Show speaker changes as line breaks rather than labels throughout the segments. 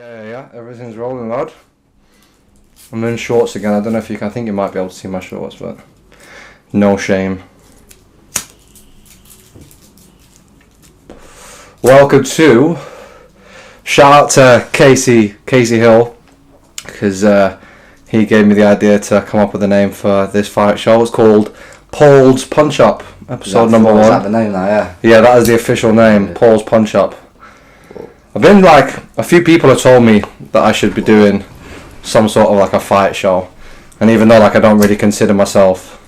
Yeah. Everything's rolling, lad. I'm in shorts again. I don't know if you can. I think you might be able to see my shorts, but no shame. Welcome to. Shout out to Casey Hill, because he gave me the idea to come up with a name for this fight show. It's called Paul's Punch Up, episode number 1.
Is that the name now? Yeah.
Yeah, that is the official name. Yeah. Paul's Punch Up. I've been a few people have told me that I should be doing some sort of a fight show, and even though I don't really consider myself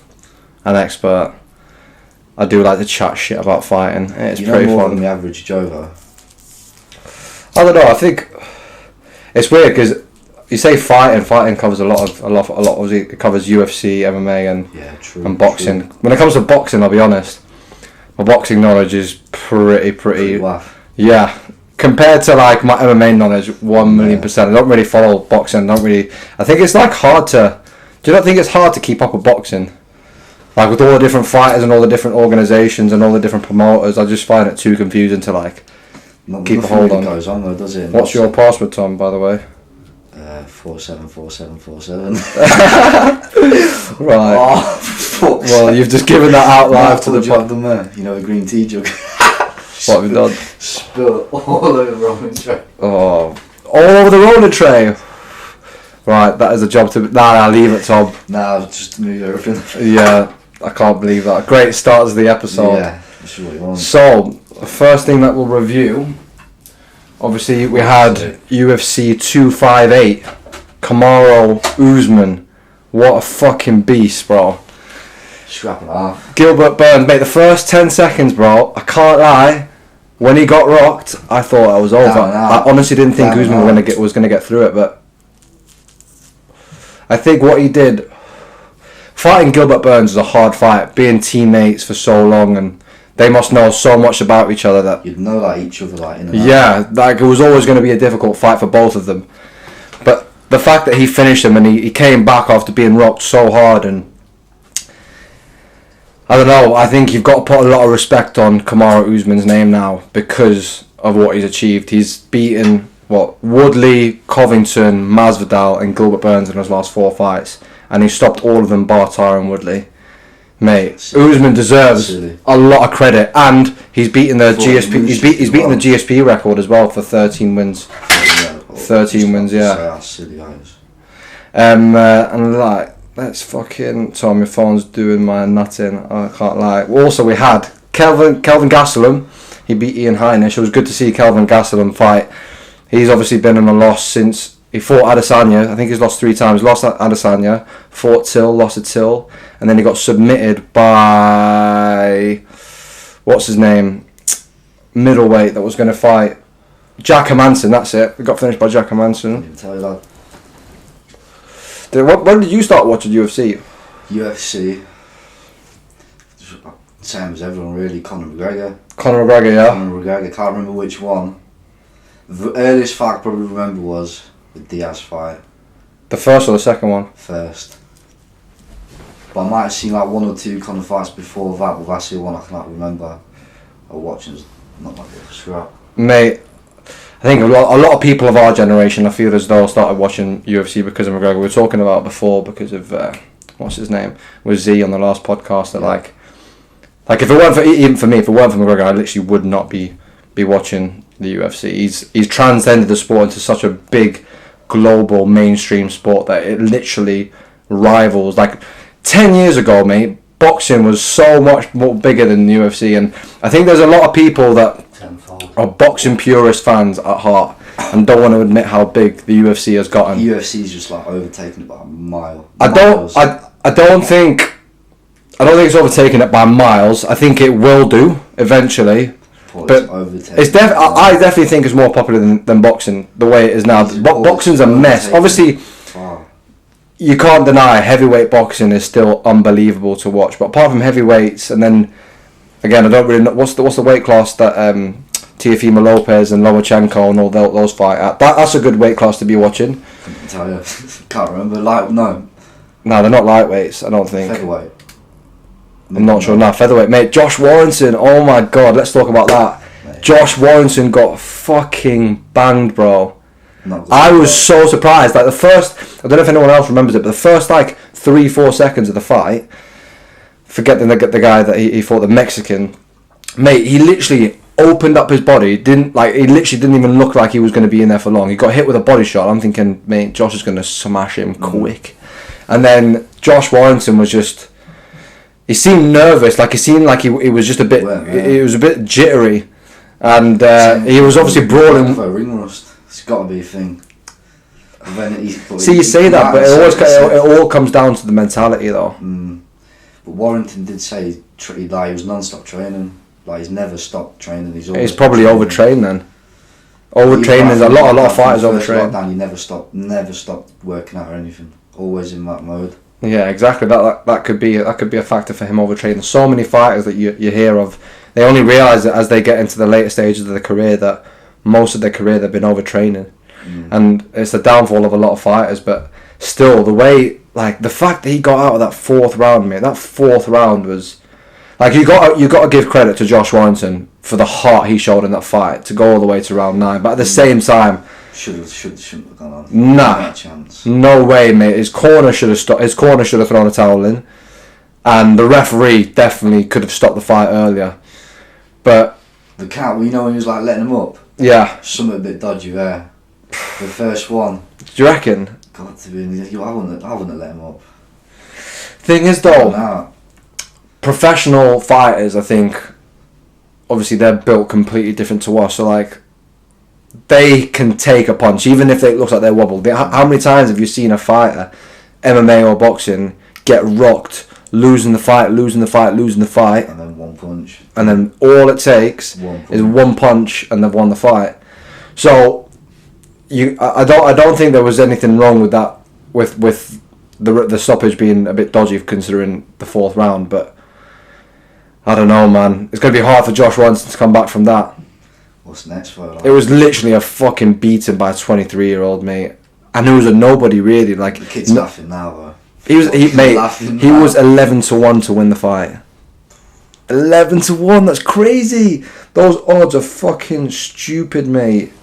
an expert, I do like to chat shit about fighting. It's pretty
more
fun.
Than the average Joe, though.
I don't know. I think it's weird because you say fighting. Fighting covers a lot. It covers UFC, MMA, and boxing.
True.
When it comes to boxing, I'll be honest, my boxing knowledge is pretty. Yeah. Compared to my MMA knowledge, 1,000,000%. I don't really follow boxing. I think it's hard to. Do you not think it's hard to keep up with boxing? With all the different fighters and all the different organisations and all the different promoters, I just find it too confusing to keep a hold on.
Goes on though, does it?
What's your password, Tom? By the way.
474747.
Right.
Oh,
well, you've just given that out live to the
pod. You know, a green tea jug.
What have you done?
Spill all over the rolling tray.
Oh, all over the rolling tray. Right, that is a job to. I'll leave it, Tom.
Just move everything.
Yeah, I can't believe that. Great start to the episode.
Yeah, that's what you want.
So, the first thing that we'll review. Obviously, we had UFC 258, Kamaru Usman. What a fucking beast, bro.
Scrap it off.
Gilbert Burns, mate, the first 10 seconds, bro, I can't lie. When he got rocked, I thought I was over. I honestly didn't think Usman was going to get through it, but I think what he did, fighting Gilbert Burns is a hard fight, being teammates for so long, and they must know so much about each other that
you'd know each other in and out.
Yeah, it was always going to be a difficult fight for both of them. But the fact that he finished him and he came back after being rocked so hard, and I don't know, I think you've got to put a lot of respect on Kamaru Usman's name now because of what he's achieved. He's beaten Woodley, Covington, Masvidal and Gilbert Burns in his last 4 fights, and he stopped all of them bar Tyron Woodley. Mate, Usman deserves a lot of credit, and he's beaten the GSP. He's beaten the GSP record as well for 13 wins. 13 wins, yeah. Let's fucking. Tom, your phone's doing my nutting. I can't lie. Also, we had Kelvin Gastelum. He beat Ian Heinisch. It was good to see Kelvin Gastelum fight. He's obviously been in a loss since he fought Adesanya. I think he's lost 3 times. Lost at Adesanya, fought Till, lost to Till, and then he got submitted by what's his name, middleweight that was going to fight Jack Hermanson. That's it. He got finished by Jack Hermanson.
Tell you that.
When did you start watching UFC?
UFC. Same as everyone really. Conor McGregor, yeah.
Conor McGregor,
can't remember which one. The earliest fight I probably remember was the Diaz fight.
The first or the second one?
First. But I might have seen 1 or 2 Conor fights before that, but that's the one I can't remember. Or watching was not my favorite scrap.
Mate, I think a lot of people of our generation, I feel as though, started watching UFC because of McGregor. We were talking about it before because of what's his name, with Z on the last podcast. That if it weren't for McGregor, I literally would not be watching the UFC. He's transcended the sport into such a big global mainstream sport that it literally rivals. 10 years ago, mate, boxing was so much more bigger than the UFC, and I think there's a lot of people that are boxing purist fans at heart and don't want to admit how big the UFC has gotten.
The UFC is just overtaken it by a mile.
I don't think it's overtaken it by miles. I think it will do eventually. But I definitely think it's more popular than boxing the way it is now. Boxing's a mess. Obviously, you can't deny heavyweight boxing is still unbelievable to watch. But apart from heavyweights, and then again, I don't really know what's the weight class that Teofimo Lopez and Lomachenko and all those fight at. That's a good weight class to be watching.
Can't remember. No,
they're not lightweights. I don't think.
Featherweight.
I'm not sure. Featherweight, mate. Josh Warrington. Oh my god, let's talk about that. Mate. Josh Warrington got fucking banged, bro.
Not good
I
at
was
all.
so surprised. Like the first, I don't know if anyone else remembers it, but the first like 3-4 seconds of the fight, forget the guy that he fought, the Mexican, mate, he literally opened up his body, he literally didn't even look like he was going to be in there for long. He got hit with a body shot. I'm thinking, mate, Josh is going to smash him quick. And then Josh Warrington was just, he seemed nervous, like he seemed like he was just a bit, he was a bit jittery. And he was obviously brawling.
For ring rust, it's got to be a thing.
See, you say that, but it all comes down to the mentality, though.
But Warrington did say he was non-stop training. Like he's never stopped training.
He's probably overtrained then. Overtraining is a lot of fighters overtrain.
He never stopped working out or anything. Always in that mode.
Yeah, exactly. That could be a factor for him overtraining. So many fighters that you hear of, they only realise that as they get into the later stages of their career that most of their career they've been overtraining, and it's the downfall of a lot of fighters. But still, the way, like the fact that he got out of that fourth round, mate, that fourth round was. Like you got to give credit to Josh Warrington for the heart he showed in that fight to go all the way to round 9. But at the same time,
shouldn't have gone on.
Nah,
chance.
No way, mate. His corner should have stopped. His corner should have thrown a towel in, and the referee definitely could have stopped the fight earlier. But
the count, when he was like letting him up.
Yeah,
something a bit dodgy there. The first one.
Do you reckon?
Got to be. I wouldn't have let him up.
Thing is, though. Professional fighters, I think, obviously they're built completely different to us. So like, they can take a punch even if it looks like they're wobbled. How many times have you seen a fighter, MMA or boxing, get rocked, losing the fight, and
then one punch,
and then all it takes is one punch, and they've won the fight. So I don't think there was anything wrong with that, with the stoppage being a bit dodgy considering the fourth round, but. I don't know, man. It's going to be hard for Josh Warrington to come back from that.
What's next for him?
It was literally a fucking beating by a 23-year-old, mate. And he was a nobody, really. Like
the kid's laughing now, though.
He was 11-1 to win the fight. 11-1, that's crazy. Those odds are fucking stupid, mate.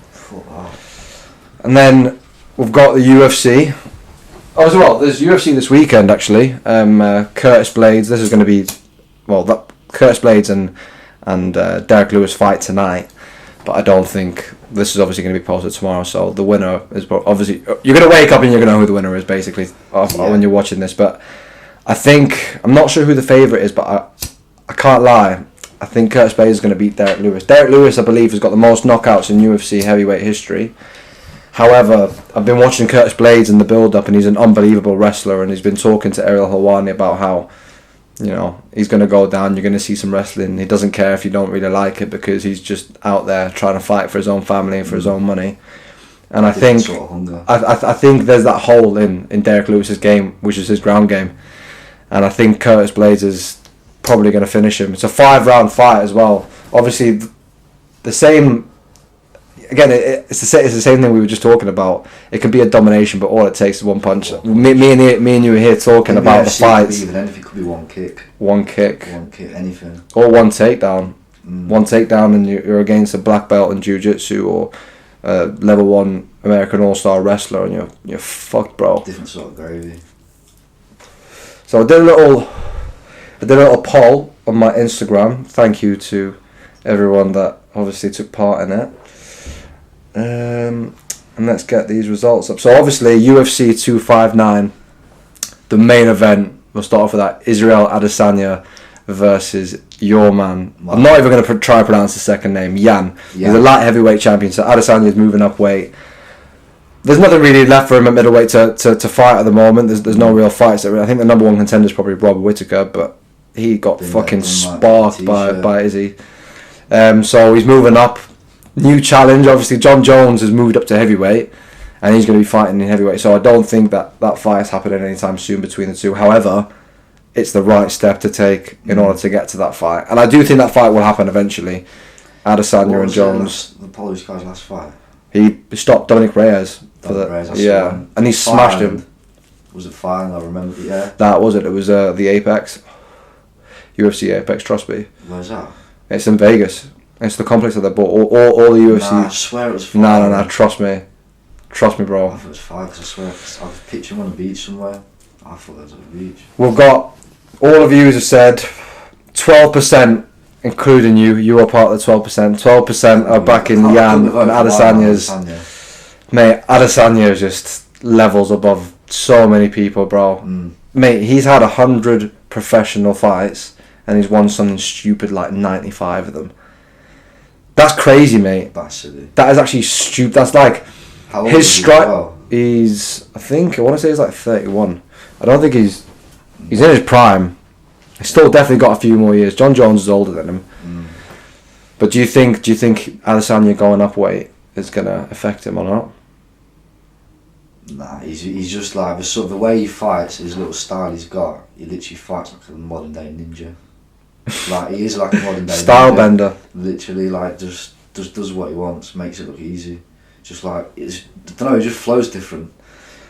And then we've got the UFC. Oh, as well, there's UFC this weekend, actually. Curtis Blades. This is going to be... Well, Curtis Blades and Derek Lewis fight tonight, but I don't think this is obviously going to be posted tomorrow. So the winner is obviously you're going to wake up and you're going to know who the winner is basically when you're watching this. But I think I'm not sure who the favourite is, but I can't lie. I think Curtis Blades is going to beat Derek Lewis. Derek Lewis, I believe, has got the most knockouts in UFC heavyweight history. However, I've been watching Curtis Blades in the build-up, and he's an unbelievable wrestler. And he's been talking to Ariel Helwani about how. He's going to go down, you're going to see some wrestling. He doesn't care if you don't really like it because he's just out there trying to fight for his own family and for his own money. And I think I think there's that hole in Derek Lewis's game, which is his ground game. And I think Curtis Blades is probably going to finish him. It's a 5-round fight as well. Obviously, the same... Again, it's the same thing we were just talking about. It could be a domination, but all it takes is one punch. Me and you were here talking about the fights.
Even anything could be one kick.
One kick,
anything.
Or one takedown. One takedown, and you're against a black belt in jiu-jitsu or a level 1 American All-Star wrestler, and you're fucked, bro.
Different sort of gravy.
So I did a little poll on my Instagram. Thank you to everyone that obviously took part in it. And let's get these results up. So obviously UFC 259, the main event. We'll start off with that. Israel Adesanya versus your man. I'm not even going to try and pronounce his second name. Jan. He's a light heavyweight champion. So Adesanya is moving up weight. There's nothing really left for him at middleweight to fight at the moment. There's no real fights. I think the number 1 contender is probably Robert Whittaker, but he got fucking sparked by Izzy. So he's moving up. New challenge, obviously John Jones has moved up to heavyweight and he's going to be fighting in heavyweight, so I don't think that fight is happening anytime soon between the two. However, it's the right step to take in order to get to that fight, and I do think that fight will happen eventually. Adesanya and Jones.
The Polish guy's last fight?
He stopped Dominic Reyes. And he smashed him.
Was it fine? I remember, yeah.
That was it. It was the Apex. UFC Apex, trust me.
Where's that?
It's in Vegas. It's the complex that they bought all the UFC.
Nah, I swear it was fine.
No, trust me. Trust me, bro.
I thought it was 5 because I swear I was picturing him on the beach somewhere. I thought it was on the beach.
We've got, all of you have said 12%, including you. You are part of the 12%. 12% are backing Jan and Adesanya's. Mate, Adesanya just levels above so many people, bro. Mate, he's had 100 professional fights and he's won something stupid like 95 of them. That's crazy, mate.
That's silly.
That is actually stupid. That's like
How old
his
is he
strike.
as well?
He's, I want to say he's like 31. I don't think he's in his prime. He's still definitely got a few more years. John Jones is older than him. But do you think Adesanya going up weight is gonna affect him or not?
Nah, he's just like the way he fights, his little style he's got. He literally fights like a modern day ninja. Like he is like a modern day
Style
ninja.
bender.
Literally, like just does what he wants, makes it look easy. Just like I don't know, it just flows different.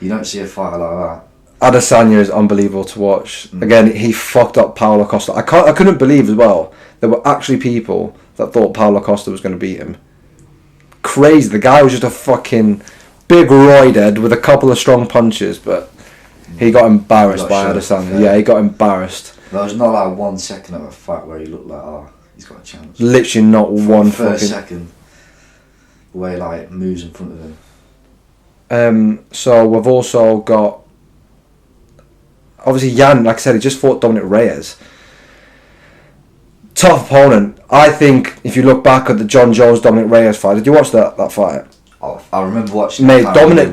You don't see a fighter like that.
Adesanya is unbelievable to watch. Again, he fucked up Paulo Costa. I couldn't believe as well there were actually people that thought Paulo Costa was going to beat him. Crazy. The guy was just a fucking big roidhead with a couple of strong punches, but he got embarrassed by Adesanya. Yeah, he got embarrassed.
There was not like 1 second of a fight where he looked like, oh, he's got a chance.
Literally not
From
one
the first
fucking
second, the way like moves in front of him.
So we've also got, obviously Jan, like I said, he just fought Dominic Reyes. Tough opponent. I think if you look back at the John Jones Dominic Reyes fight, did you watch that fight?
Oh, I remember watching.
Mate,
Dominic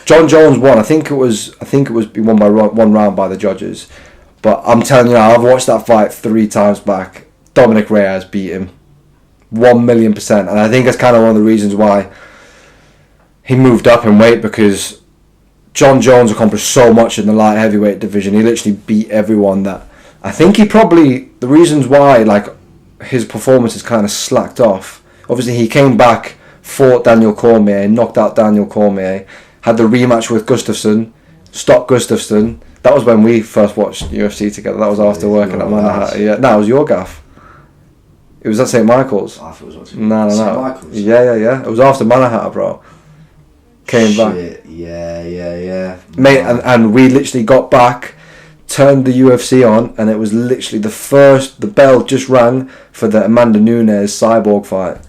John Jones won. I think it was won by one round by the judges. But I'm telling you now, I've watched that fight 3 times back. Dominic Reyes beat him 1,000,000%, and I think that's kind of one of the reasons why he moved up in weight, because John Jones accomplished so much in the light heavyweight division. He literally beat everyone. That I think the reasons why like his performance is kind of slacked off. Obviously, he came back, fought Daniel Cormier, knocked out Daniel Cormier, had the rematch with Gustafsson, stopped Gustafsson. That was when we first watched UFC together. That was after working at Manhattan. Yeah, no, it was your gaff. It was at St. Michael's.
I thought it was watching.
No.
St. Michael's?
Yeah. It was after Manhattan, bro. Came back.
Yeah.
Mate, and we literally got back, turned the UFC on, and it was literally the bell just rang for the Amanda Nunes Cyborg fight.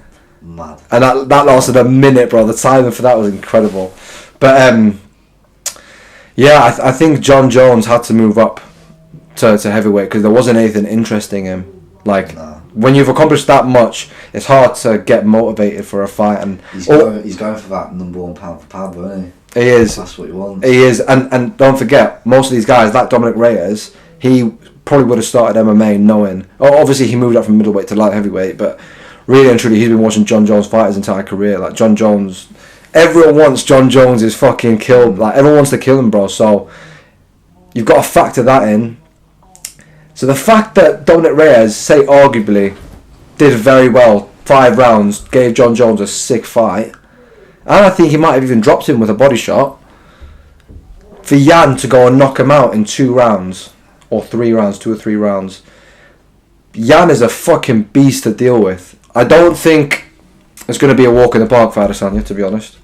Mad.
And that lasted a minute, bro. The timing for that was incredible. But yeah, I think John Jones had to move up to heavyweight because there wasn't anything interesting in him. Like, when you've accomplished that much, it's hard to get motivated for a fight. And
he's going for that number 1 pound for pound, isn't he?
He is.
That's what he wants.
He is, and don't forget, most of these guys, like Dominic Reyes, he probably would have started MMA knowing. Oh, obviously he moved up from middleweight to light heavyweight, but really and truly, he's been watching John Jones fight his entire career. Like John Jones, everyone wants John Jones is fucking killed. Like everyone wants to kill him, bro. So you've got to factor that in. So the fact that Dominic Reyes, say arguably, did very well, 5 rounds, gave John Jones a sick fight, and I think he might have even dropped him with a body shot. For Jan to go and knock him out in 2 rounds, or 3 rounds, 2 or 3 rounds, Jan is a fucking beast to deal with. I don't think it's going to be a walk in the park for Adesanya, to be honest.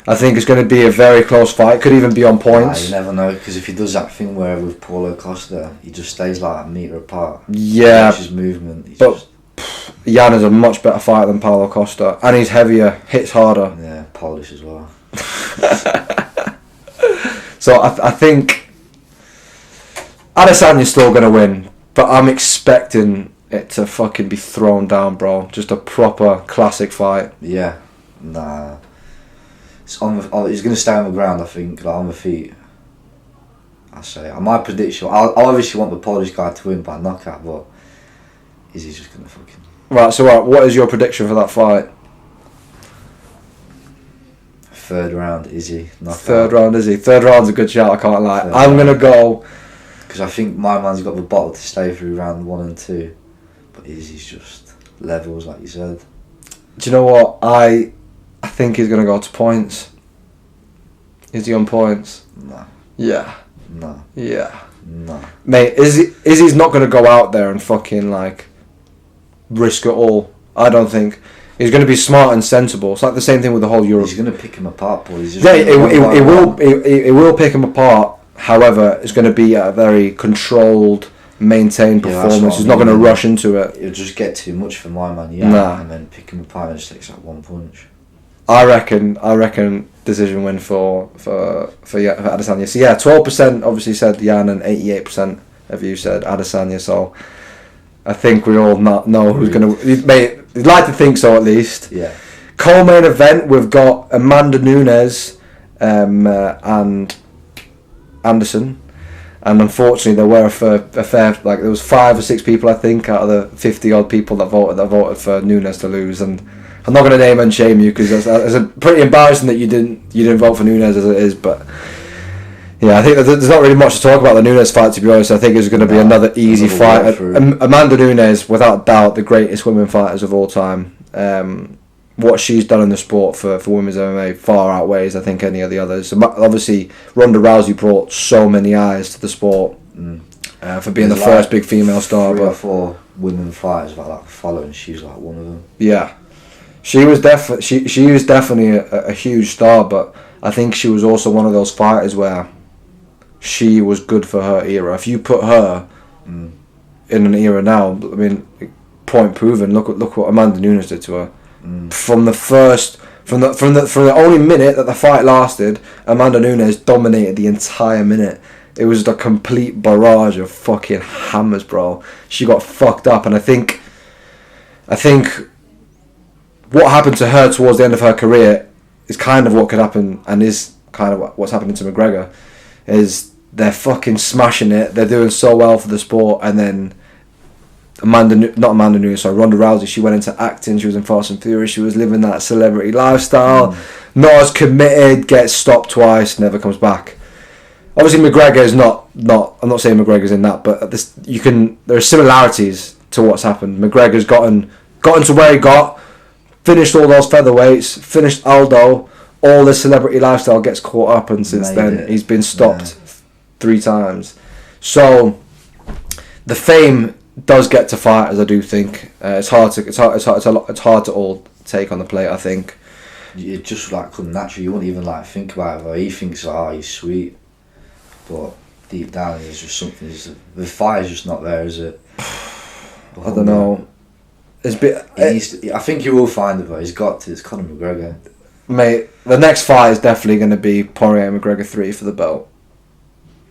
I think it's going to be a very close fight. Could even be on points.
You never know, because if he does that thing where with Paulo Costa, he just stays like a metre apart.
Yeah.
His movement.
But Jan is a much better fighter than Paulo Costa, and he's heavier, hits harder.
Yeah, Polish as well.
So I think Adesanya's still going to win, but I'm expecting it to fucking be thrown down, bro. Just a proper classic fight.
Yeah. Nah. He's going to stay on the ground, I think, like on the feet. I say. My prediction, I obviously want the Polish guy to win by knockout, but is he just going to fucking...
Right, what is your prediction for that fight?
3rd round, Izzy. Knockout.
3rd round, Izzy. 3rd round's a good shout, I can't lie. I'm going to go...
Because I think my man's got the bottle to stay through round 1 and 2. But Izzy's just levels, like you said.
Do you know what? I think he's going to go to points. Is he on points?
No.
Yeah.
No.
Yeah.
No.
Mate, Izzy's not going to go out there and fucking, like, risk it all. I don't think. He's going to be smart and sensible. It's like the same thing with the whole Europe.
He's going to pick him apart, but he's just
it will pick him apart. However, it's going to be a very controlled, maintained performance. He's not going to rush into it.
It'll just get too much for my man, and then pick him apart and just takes that one punch.
I reckon decision win for Adesanya. So 12% obviously said Jan, and 88% of you said Adesanya. So I think we all know who's going to. Mate, you'd like to think so at least.
Yeah.
Co-main event, we've got Amanda Nunes and Anderson. And unfortunately, there were a fair, like there was 5 or 6 people, I think, out of the 50 odd people that voted for Nunes to lose. And I'm not going to name and shame you because it's pretty embarrassing that you didn't vote for Nunes as it is. But yeah, I think there's not really much to talk about the Nunes fight, to be honest. I think it's going to be another easy fight. Amanda Nunes, without doubt, the greatest women fighters of all time. What she's done in the sport for women's MMA far outweighs, I think, any of the others. Obviously, Ronda Rousey brought so many eyes to the sport for being the first big female star.
3 or 4 women fighters that I like following. She's like one of them.
Yeah, she was definitely a huge star, but I think she was also one of those fighters where she was good for her era. If you put her in an era now, I mean, point proven. Look what Amanda Nunes did to her. From the only minute that the fight lasted, Amanda Nunes dominated the entire minute. It was a complete barrage of fucking hammers, bro. She got fucked up, and I think what happened to her towards the end of her career is kind of what could happen, and is kind of what's happening to McGregor. Is they're fucking smashing it. They're doing so well for the sport, and then Ronda Rousey, she went into acting, she was in Fast and Furious, she was living that celebrity lifestyle, not as committed, gets stopped twice, never comes back. Obviously McGregor is not I'm not saying McGregor's in that, but there are similarities to what's happened. McGregor's gotten to where he got, finished all those featherweights, finished Aldo, all the celebrity lifestyle gets caught up, and since then he's been stopped 3 times. So the fame does get to fighters, I do think. It's hard to all take on the plate, I think.
It just like come naturally. You wouldn't even like think about it. Though. He thinks, he's sweet, but deep down, there's just something. The fire's just not there, is it?
I don't know.
I think he will find it, though. He's got to. It's Conor McGregor.
Mate, the next fight is definitely going to be Poirier and McGregor 3 for the belt.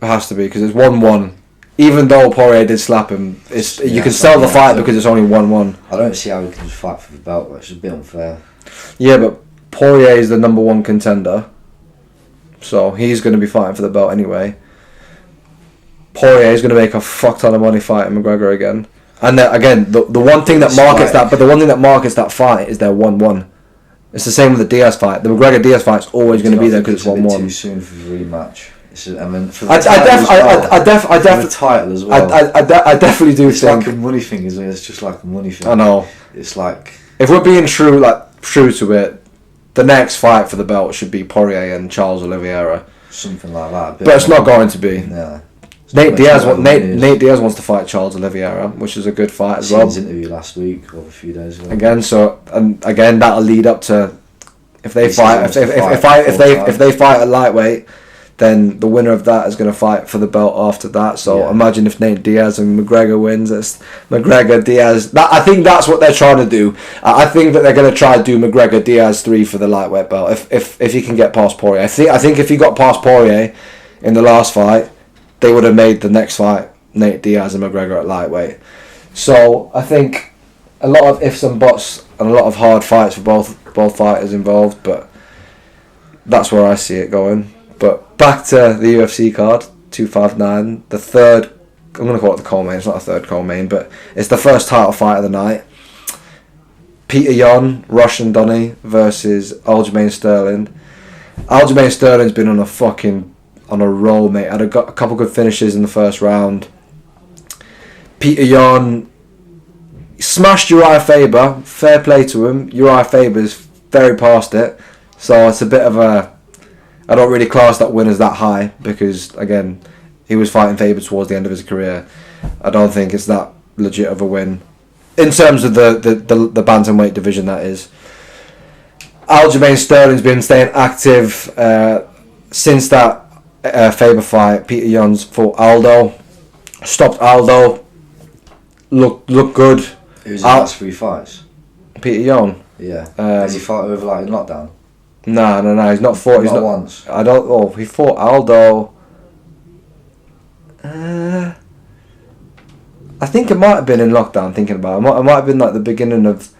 It has to be, because it's 1-1. Even though Poirier did slap him, you can sell the fight because it's only 1-1.
I don't see how he can just fight for the belt. It's a bit unfair.
Yeah, but Poirier is the number 1 contender, so he's going to be fighting for the belt anyway. Poirier is going to make a fuck ton of money fighting McGregor again. And again, the one thing that markets that fight is their 1-1. It's the same with the Diaz fight. The McGregor Diaz fight's always going to be there because it's 1-1.
Too soon for the rematch. I mean, for the title as well.
I definitely do
it's
think
like a money thing, isn't it? It's just like a money thing.
I know.
It's like,
if we're being true to it, the next fight for the belt should be Poirier and Charles Oliveira.
Something like that.
But it's not going to be.
Yeah.
Nate Diaz wants to fight Charles Oliveira, which is a good fight as well.
His interview last week or a few days ago.
Again, that'll lead up to if they fight at lightweight, then the winner of that is going to fight for the belt after that. So imagine if Nate Diaz and McGregor wins. It's McGregor Diaz. I think that's what they're trying to do. I think that they're going to try to do McGregor Diaz 3 for the lightweight belt. If he can get past Poirier, I think if he got past Poirier in the last fight, they would have made the next fight Nate Diaz and McGregor at lightweight. So I think a lot of ifs and buts and a lot of hard fights for both fighters involved, but that's where I see it going. But back to the UFC card, 259, the third, I'm going to call it the co-main, it's not a third co-main, but it's the first title fight of the night. Peter Yan, Russian Donny versus Aljamain Sterling. Aljamain Sterling's been on a roll, mate. Had a couple good finishes in the first round. Peter Yan smashed Uriah Faber. Fair play to him. Uriah Faber's very past it. So it's a bit of a... I don't really class that win as that high because, again, he was fighting Faber towards the end of his career. I don't think it's that legit of a win. in terms of the bantamweight division, that is. Aljamain Sterling's been staying active since that Faber fight. Peter Yan's fought Aldo, stopped Aldo. Looked good.
Who's his last 3 fights?
Peter Yan.
Yeah. Has he fought over like in lockdown?
No. He's not fought.
Not once.
I don't. Oh, he fought Aldo. I think it might have been in lockdown. Thinking about it, it might have been like the beginning of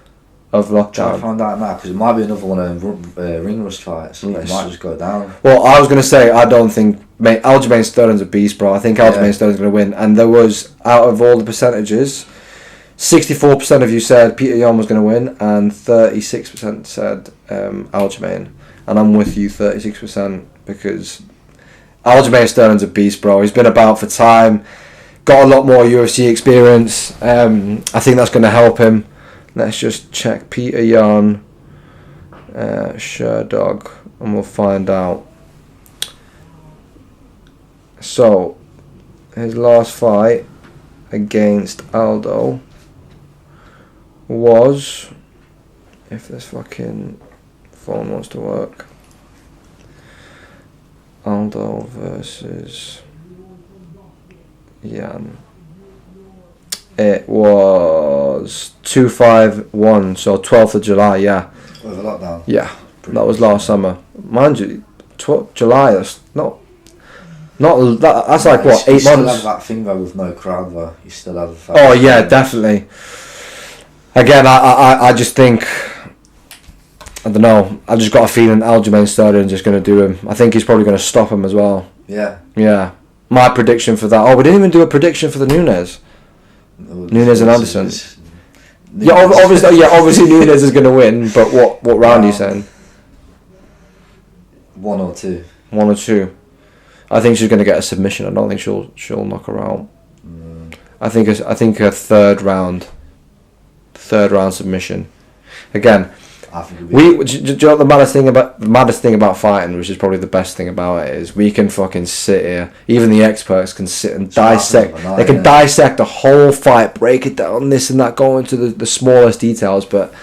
lockdown.
Try to find out now because it might be another one of them ring rust fights. It might just go down.
Well, I was gonna say I don't think Aljamain Sterling's a beast, bro. I think Aljamain Sterling's gonna win. And there was, out of all the percentages, 64% of you said Peter Yan was gonna win, and 36% said Aljamain. And I'm with you, 36%, because Aljamain Sterling's a beast, bro. He's been about for time, got a lot more UFC experience. I think that's gonna help him. Let's just check Peter Yan, Sherdog, and we'll find out. So, his last fight against Aldo was, if this fucking phone wants to work, Aldo versus Yan. It was 2-5-1, so 12th of July, yeah.
Over lockdown?
Yeah, that was last summer. Mind you, July, that's that's like what, 8 months?
You still have that thing though with no crowd though. You still have.
Oh yeah, definitely. Again, I just think, I don't know. I just got a feeling Aljamain Sterling's just going to do him. I think he's probably going to stop him as well.
Yeah.
Yeah. My prediction for that. Oh, we didn't even do a prediction for the Nunes. Nunes and Anderson. Obviously Nunes is going to win. But what round are you saying?
1 or 2.
1 or 2. I think she's going to get a submission. I don't think she'll knock her out. I think a third round submission. Again, do you know what the maddest thing about fighting, which is probably the best thing about it, is we can fucking sit here. Even the experts can sit and dissect. They can dissect the whole fight, break it down, this and that, go into the smallest details. But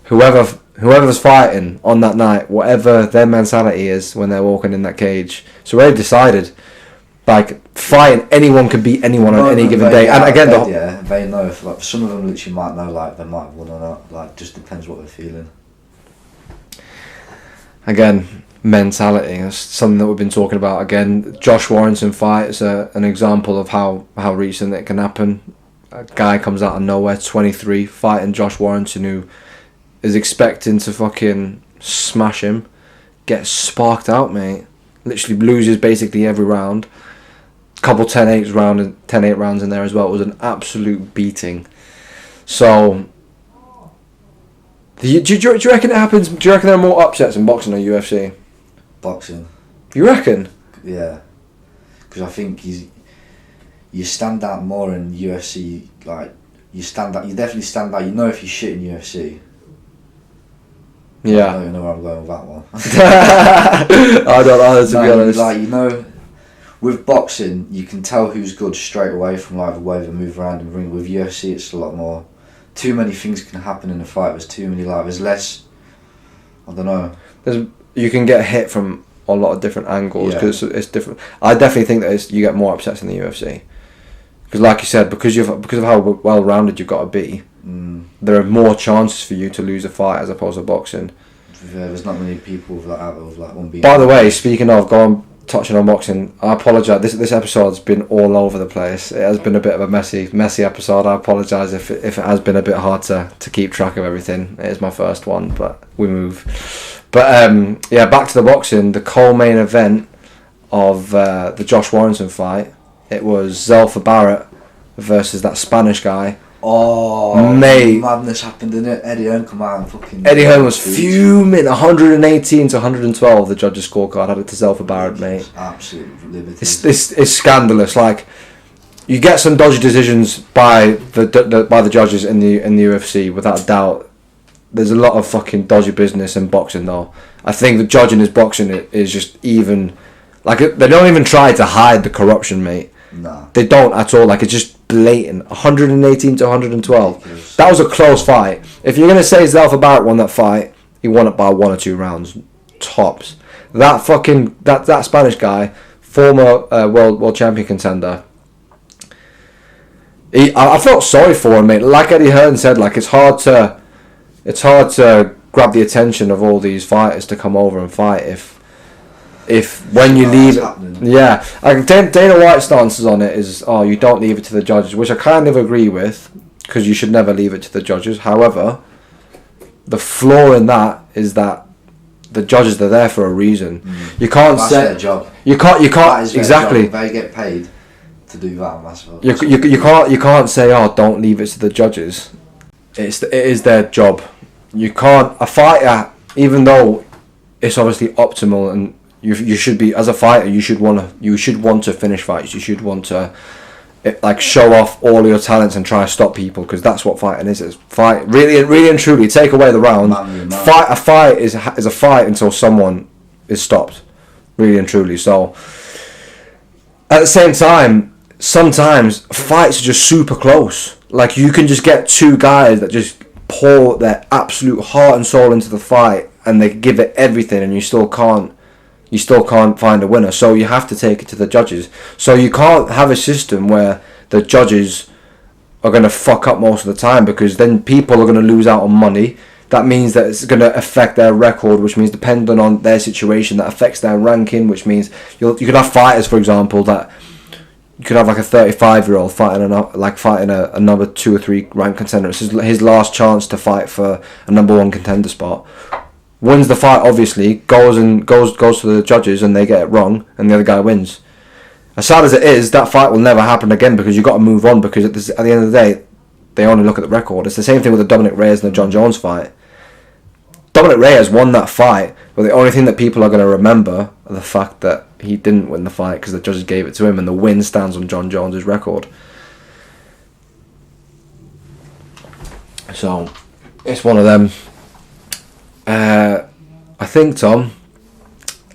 whoever's fighting on that night, whatever their mentality is when they're walking in that cage, it's already decided. Like, fighting, anyone can beat anyone on any given day. And again,
they know. Like, some of them literally might know, like, they might have won or not. Like, just depends what they're feeling.
Again, mentality is something that we've been talking about. Again, Josh Warrington fight is an example of how recent it can happen. A guy comes out of nowhere, 23, fighting Josh Warrington, who is expecting to fucking smash him, gets sparked out, mate. Literally loses basically every round. Couple 10-8 rounds in there as well. It was an absolute beating. So, do you reckon it happens? Do you reckon there are more upsets in boxing or UFC?
Boxing.
You reckon?
Yeah, because I think you stand out more in UFC. Like, you definitely stand out. You know if you shit in UFC.
Yeah.
I don't even know where I'm going with that one.
I don't know, to be honest.
Like, you know, with boxing, you can tell who's good straight away from like the way they move around in the ring. With UFC, it's a lot more. Too many things can happen in a fight. There's less. I don't know.
You can get hit from a lot of different angles because it's different. I definitely think that you get more upsets in the UFC because, like you said, because of how well rounded you've got to be. There are more chances for you to lose a fight as opposed to boxing.
There's not many people with like one being.
By the way, speaking of touching on boxing, I apologise. This episode's been all over the place. It has been a bit of a messy episode. I apologise if it has been a bit hard to keep track of everything. It is my first one, but we move. But back to the boxing. The co-main event of the Josh Warrington fight. It was Zelfa Barrett versus that Spanish guy.
Oh,
mate!
Madness happened, didn't it? Eddie Hearn come out and fucking.
Eddie Hearn was fuming. 118 to 112. The judges' scorecard had it to Zelfa Barrett, mate.
Absolute liberty.
It's scandalous. Like, you get some dodgy decisions by the judges in the UFC without a doubt. There's a lot of fucking dodgy business in boxing, though. I think the judging in boxing is just even like they don't even try to hide the corruption, mate.
No.
They don't at all. Like, it's just blatant. 118 to 112.
Ridiculous.
That was a close fight. If you're gonna say Zelfa Barrett won that fight, he won it by 1 or 2 rounds, tops. That Spanish guy, former world champion contender. I felt sorry for him, mate. Like Eddie Hearn said, like it's hard to grab the attention of all these fighters to come over and fight if when you leave it, yeah. Like Dana White's stances on it is, you don't leave it to the judges, which I kind of agree with, because you should never leave it to the judges. However, the flaw in that is that the judges are there for a reason. You can't
that's
say
their job.
You can't exactly.
Job. They get paid to do that.
You can't say, don't leave it to the judges. It is their job. You can't, a fighter, even though it's obviously optimal, and you should be, as a fighter, you should want to finish fights. You should want to show off all your talents and try to stop people, because that's what fighting is. It's fight, really and truly. Take away the round. A fight is a fight until someone is stopped, really and truly. So at the same time, sometimes fights are just super close. Like, you can just get 2 guys that just pour their absolute heart and soul into the fight, and they give it everything, and you still can't find a winner. So you have to take it to the judges. So you can't have a system where the judges are going to fuck up most of the time, because then people are going to lose out on money. That means that it's going to affect their record, which means, depending on their situation, that affects their ranking, which means you could have fighters, for example, that you could have like a 35-year-old fighting a number 2 or 3 ranked contender. It's his last chance to fight for a number 1 contender spot. Wins the fight, obviously, goes to the judges, and they get it wrong, and the other guy wins. As sad as it is, that fight will never happen again, because you've got to move on, because at the end of the day, they only look at the record. It's the same thing with the Dominic Reyes and the John Jones fight. Dominic Reyes won that fight, but the only thing that people are going to remember are the fact that he didn't win the fight because the judges gave it to him, and the win stands on John Jones's record. So it's one of them. I think, Tom,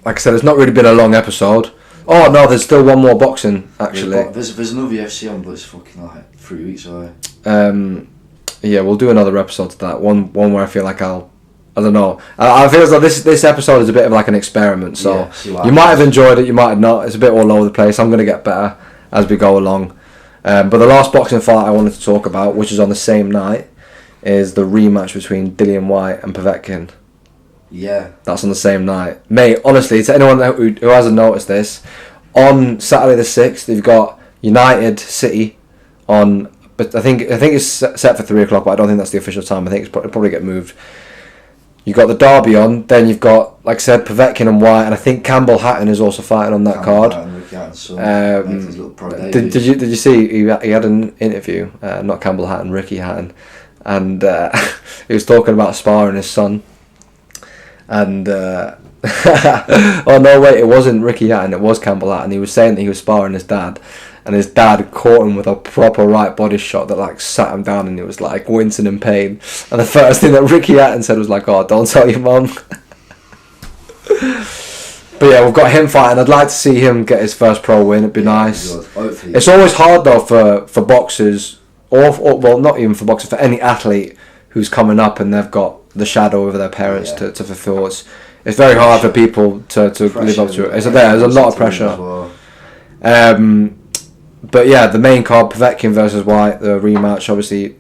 like I said, it's not really been a long episode. Oh no, there's still one more boxing, actually.
There's another UFC on, but it's fucking like 3 weeks away.
Yeah, we'll do another episode to that. One where I feel like I don't know. I feel as though this episode is a bit of like an experiment, so you might have enjoyed it, you might have not. It's a bit all over the place. I'm going to get better as we go along. But the last boxing fight I wanted to talk about, which is on the same night, is the rematch between Dillian Whyte and Povetkin.
Yeah. That's
on the same night. Mate, honestly, to anyone who hasn't noticed this, on Saturday the 6th, they've got United City on, but I think it's set for 3 o'clock, but I don't think that's the official time. I think it'll probably get moved. You've got the Derby on, then you've got, like I said, Povetkin and Whyte, and I think Campbell Hatton is also fighting on that card. Did you see he had an interview, not Campbell Hatton, Ricky Hatton, and he was talking about sparring his son, and oh no, wait, it wasn't Ricky Hatton, it was Campbell Hatton. He was saying that he was sparring his dad, and his dad caught him with a proper right body shot that like sat him down, and he was like wincing in pain. And the first thing that Ricky Hatton said was like, "Oh, don't tell your mum." But yeah, we've got him fighting. I'd like to see him get his first pro win. It'd be nice. It's always hard though for boxers, or well, not even for boxers, for any athlete who's coming up and they've got the shadow over their parents to fulfill. It's very hard for people to live up to it. There's a lot of pressure. But yeah, the main card, Povetkin versus Whyte, the rematch. Obviously,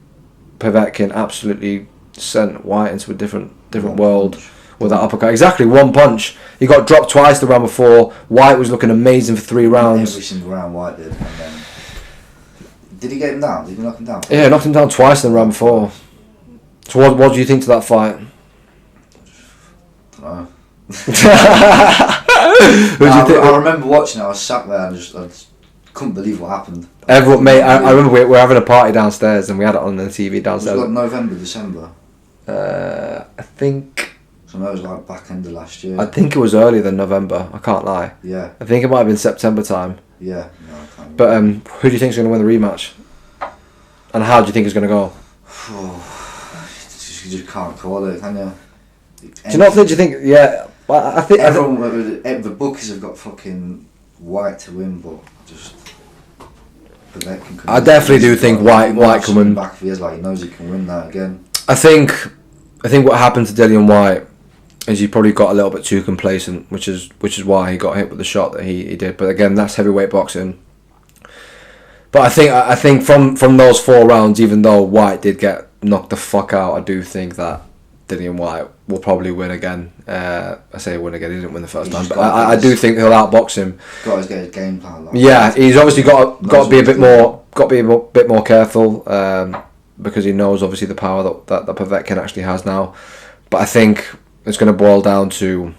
Povetkin absolutely sent Whyte into a different world with that uppercut. Exactly, 1 punch. He got dropped twice the round before. Whyte was looking amazing for 3 rounds.
Every single round Whyte did. And then, did he get him down? Did he knock him down?
Yeah, knocked him down twice in the round before. So what do you think to that fight?
I don't know. I remember watching it. I was sat there and I just couldn't believe what happened.
Everyone, mate, I remember we were having a party downstairs and we had it on the TV downstairs.
Was it like November, December?
I think.
So no, it was like back end of last year.
I think it was earlier than November. I can't lie.
Yeah.
I think it might have been September time.
Yeah. No, I can't.
But who do you think is going to win the rematch? And how do you think it's going to go?
You just can't call it, can you?
Do you think? Yeah. Well, I think
the bookies have got fucking Whyte to win, but just Povetkin could
I definitely do think Whyte can win.
Back for years, like he knows he can win that again.
I think what happened to Dillian Whyte is he probably got a little bit too complacent, which is why he got hit with the shot that he did. But again, that's heavyweight boxing. But I think from those 4 rounds, even though Whyte did get knocked the fuck out, I do think that Dillian Whyte will probably win again. I say win again. He didn't win the first time, but I do think he'll outbox him.
Got to get his game plan. Like,
yeah, he's obviously got to be a bit more careful because he knows obviously the power that Povetkin actually has now. But I think it's going to boil down to.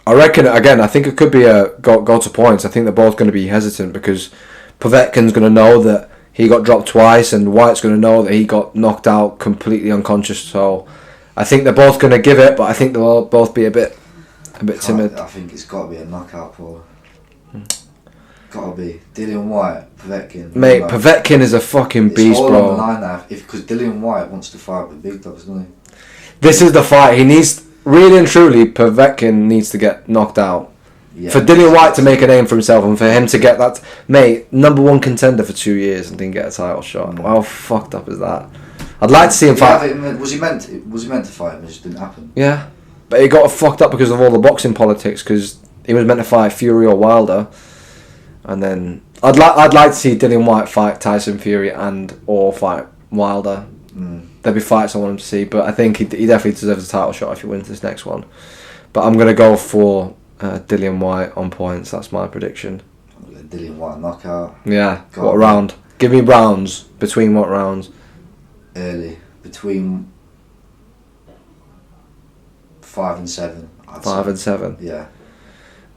I reckon again. I think it could be a go to points. I think they're both going to be hesitant because Povetkin's going to know that he got dropped twice, and Whyte's going to know that he got knocked out completely unconscious. So I think they're both going to give it, but I think they'll both be a bit timid.
I think it's got to be a knockout, Paul. Got to be Dillian Whyte, Povetkin.
Mate, Povetkin is a fucking beast,
it's all
bro.
on the line now. Because Dillian Whyte wants to fight with big dogs, doesn't he?
This is the fight. He needs, really and truly, Povetkin needs to get knocked out. Yeah, for Dillian Whyte to make a name for himself and for him to get that, mate, #1 contender for 2 years and didn't get a title shot. How fucked up is that? I'd like to see him fight.
Was he meant to fight him? It just didn't happen.
Yeah, but it got fucked up because of all the boxing politics. Because he was meant to fight Fury or Wilder, and then I'd like to see Dillian Whyte fight Tyson Fury or fight Wilder. There'd be fights I want him to see, but I think he definitely deserves a title shot if he wins this next one. But I'm gonna go for Dillian Whyte on points. That's my prediction.
Dillian Whyte knockout.
Yeah. What round? Give me rounds. Between what rounds?
Early. Between 5 and 7.
5 and 7?
Yeah.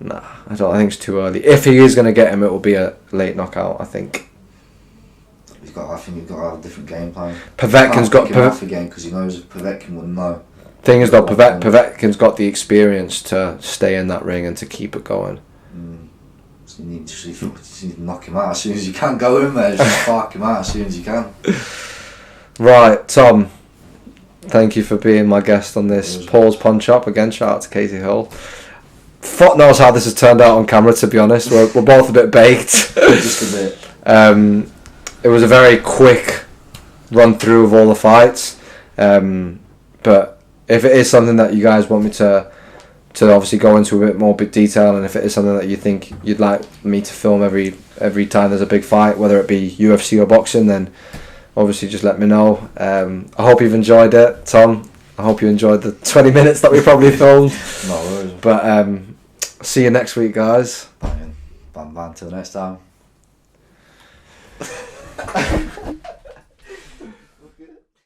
Nah, I think it's too early. If he is going to get him, it will be a late knockout, I think.
I think you've got to have a different game plan.
Povetkin's got
again because he knows Povetkin will know.
Thing is though, Povetkin's got the experience to stay in that ring and to keep it going.
So you need to knock him out as soon as you can. Go in there, just spark him out as soon as you can.
Right, Tom. Thank you for being my guest on this Paul's Punch Up. Again, shout out to Katie Hull. Fuck knows how this has turned out on camera, to be honest. We're both a bit baked.
Just a bit.
It was a very quick run through of all the fights. But if it is something that you guys want me to obviously go into a bit more detail, and if it is something that you think you'd like me to film every time there's a big fight, whether it be UFC or boxing, then obviously just let me know. I hope you've enjoyed it, Tom. I hope you enjoyed the 20 minutes that we probably filmed.
No worries.
But see you next week, guys.
Bang, bang, till next time.